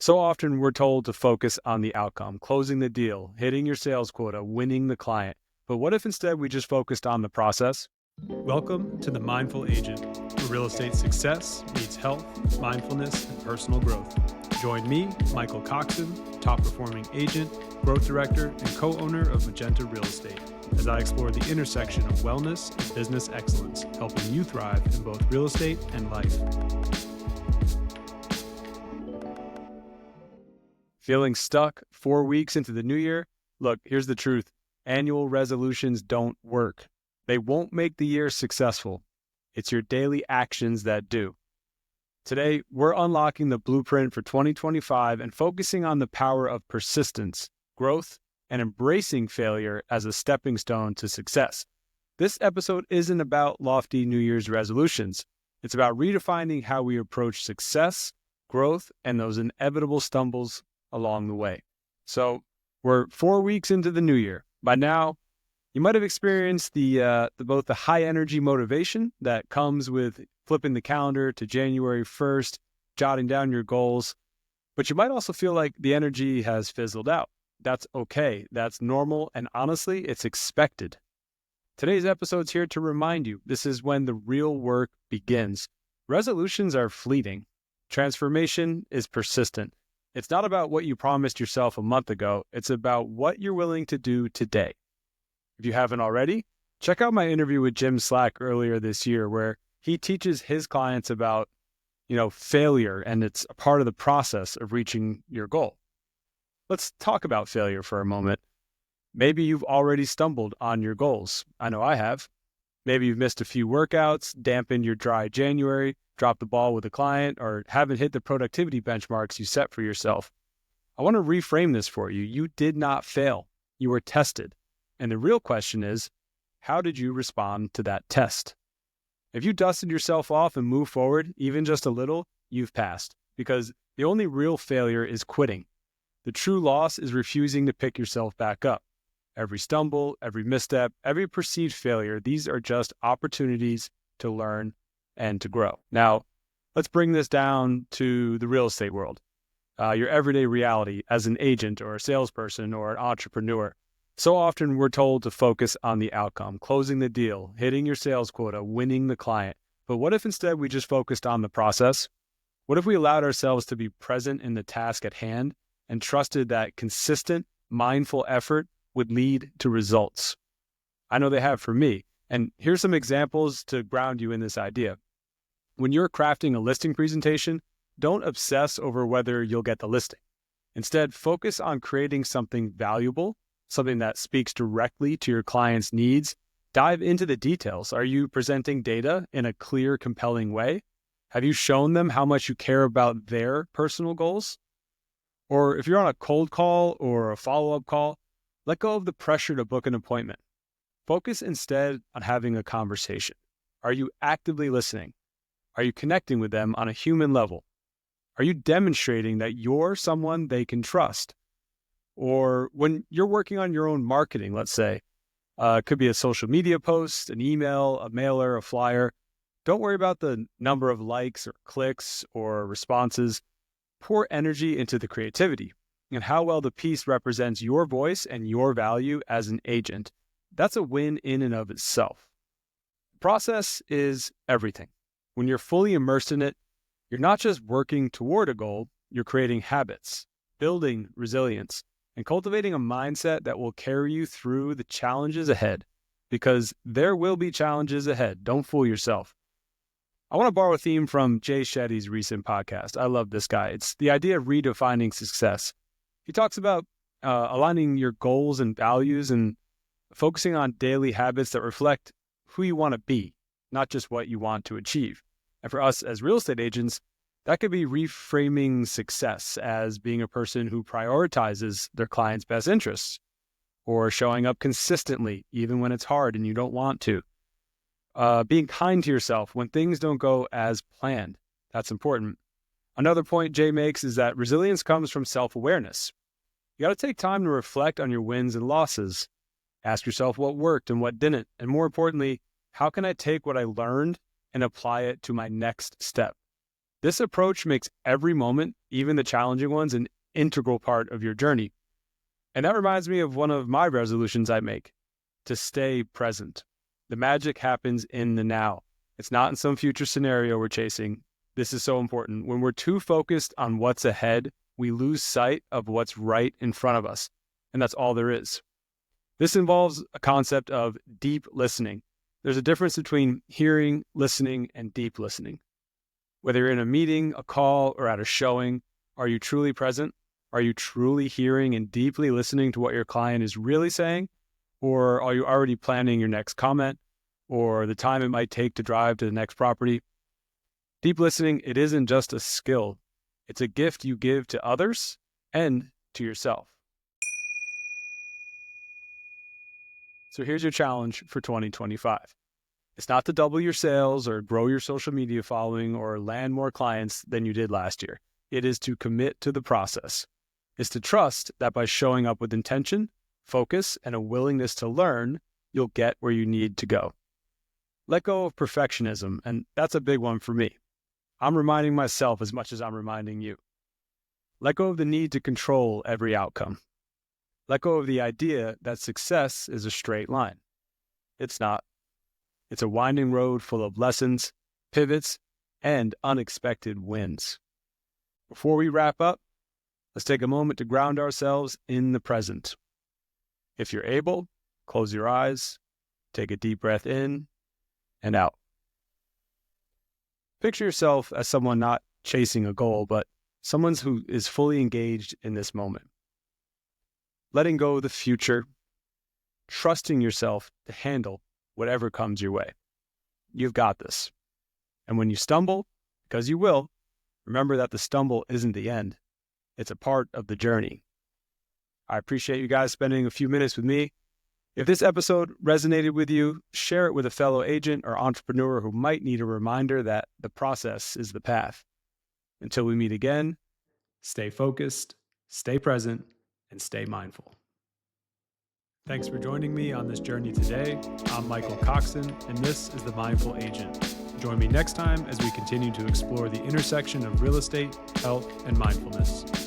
So often we're told to focus on the outcome, closing the deal, hitting your sales quota, winning the client. But what if instead we just focused on the process? Welcome to The Mindful Agent, where real estate success meets health, mindfulness, and personal growth. Join me, Michael Coxen, top performing agent, growth director, and co-owner of Magenta Real Estate, as I explore the intersection of wellness and business excellence, helping you thrive in both real estate and life. Feeling stuck 4 weeks into the new year? Look, here's the truth. Annual resolutions don't work. They won't make the year successful. It's your daily actions that do. Today, we're unlocking the blueprint for 2025 and focusing on the power of persistence, growth, and embracing failure as a stepping stone to success. This episode isn't about lofty New Year's resolutions. It's about redefining how we approach success, growth, and those inevitable stumbles along the way. So we're 4 weeks into the new year. By now, you might have experienced both the high energy motivation that comes with flipping the calendar to January 1st, jotting down your goals, but you might also feel like the energy has fizzled out. That's okay. That's normal. And honestly, it's expected. Today's episode's here to remind you this is when the real work begins. Resolutions are fleeting. Transformation is persistent. It's not about what you promised yourself a month ago. It's about what you're willing to do today. If you haven't already, check out my interview with Jim Slack earlier this year, where he teaches his clients about, failure, and it's a part of the process of reaching your goal. Let's talk about failure for a moment. Maybe you've already stumbled on your goals. I know I have. Maybe you've missed a few workouts, dampened your dry January, dropped the ball with a client, or haven't hit the productivity benchmarks you set for yourself. I want to reframe this for you. You did not fail. You were tested. And the real question is, how did you respond to that test? If you dusted yourself off and moved forward, even just a little, you've passed. Because the only real failure is quitting. The true loss is refusing to pick yourself back up. Every stumble, every misstep, every perceived failure, these are just opportunities to learn and to grow. Now, let's bring this down to the real estate world, your everyday reality as an agent or a salesperson or an entrepreneur. So often we're told to focus on the outcome, closing the deal, hitting your sales quota, winning the client. But what if instead we just focused on the process? What if we allowed ourselves to be present in the task at hand and trusted that consistent, mindful effort would lead to results? I know they have for me. And here's some examples to ground you in this idea. When you're crafting a listing presentation, don't obsess over whether you'll get the listing. Instead, focus on creating something valuable, something that speaks directly to your client's needs. Dive into the details. Are you presenting data in a clear, compelling way? Have you shown them how much you care about their personal goals? Or if you're on a cold call or a follow-up call, let go of the pressure to book an appointment. Focus instead on having a conversation. Are you actively listening? Are you connecting with them on a human level? Are you demonstrating that you're someone they can trust? Or when you're working on your own marketing, let's say, it could be a social media post, an email, a mailer, a flyer. Don't worry about the number of likes or clicks or responses. Pour energy into the creativity and how well the piece represents your voice and your value as an agent. That's a win in and of itself. The process is everything. When you're fully immersed in it, you're not just working toward a goal, you're creating habits, building resilience, and cultivating a mindset that will carry you through the challenges ahead, because there will be challenges ahead. Don't fool yourself. I want to borrow a theme from Jay Shetty's recent podcast. I love this guy. It's the idea of redefining success. He talks about aligning your goals and values and focusing on daily habits that reflect who you want to be, not just what you want to achieve. And for us as real estate agents, that could be reframing success as being a person who prioritizes their client's best interests, or showing up consistently even when it's hard and you don't want to. Being kind to yourself when things don't go as planned. That's important. Another point Jay makes is that resilience comes from self-awareness. You got to take time to reflect on your wins and losses. Ask yourself what worked and what didn't. And more importantly, how can I take what I learned and apply it to my next step? This approach makes every moment, even the challenging ones, an integral part of your journey. And that reminds me of one of my resolutions I make, to stay present. The magic happens in the now. It's not in some future scenario we're chasing. This is so important. When we're too focused on what's ahead, we lose sight of what's right in front of us. And that's all there is. This involves a concept of deep listening. There's a difference between hearing, listening, and deep listening. Whether you're in a meeting, a call, or at a showing, are you truly present? Are you truly hearing and deeply listening to what your client is really saying? Or are you already planning your next comment or the time it might take to drive to the next property? Deep listening, it isn't just a skill. It's a gift you give to others and to yourself. So here's your challenge for 2025. It's not to double your sales or grow your social media following or land more clients than you did last year. It is to commit to the process. It's to trust that by showing up with intention, focus, and a willingness to learn, you'll get where you need to go. Let go of perfectionism, and that's a big one for me. I'm reminding myself as much as I'm reminding you. Let go of the need to control every outcome. Let go of the idea that success is a straight line. It's not. It's a winding road full of lessons, pivots, and unexpected wins. Before we wrap up, let's take a moment to ground ourselves in the present. If you're able, close your eyes, take a deep breath in and out. Picture yourself as someone not chasing a goal, but someone who is fully engaged in this moment. Letting go of the future, trusting yourself to handle whatever comes your way. You've got this. And when you stumble, because you will, remember that the stumble isn't the end. It's a part of the journey. I appreciate you guys spending a few minutes with me. If this episode resonated with you, share it with a fellow agent or entrepreneur who might need a reminder that the process is the path. Until we meet again, stay focused, stay present, and stay mindful. Thanks for joining me on this journey today. I'm Michael Coxen, and this is The Mindful Agent. Join me next time as we continue to explore the intersection of real estate, health, and mindfulness.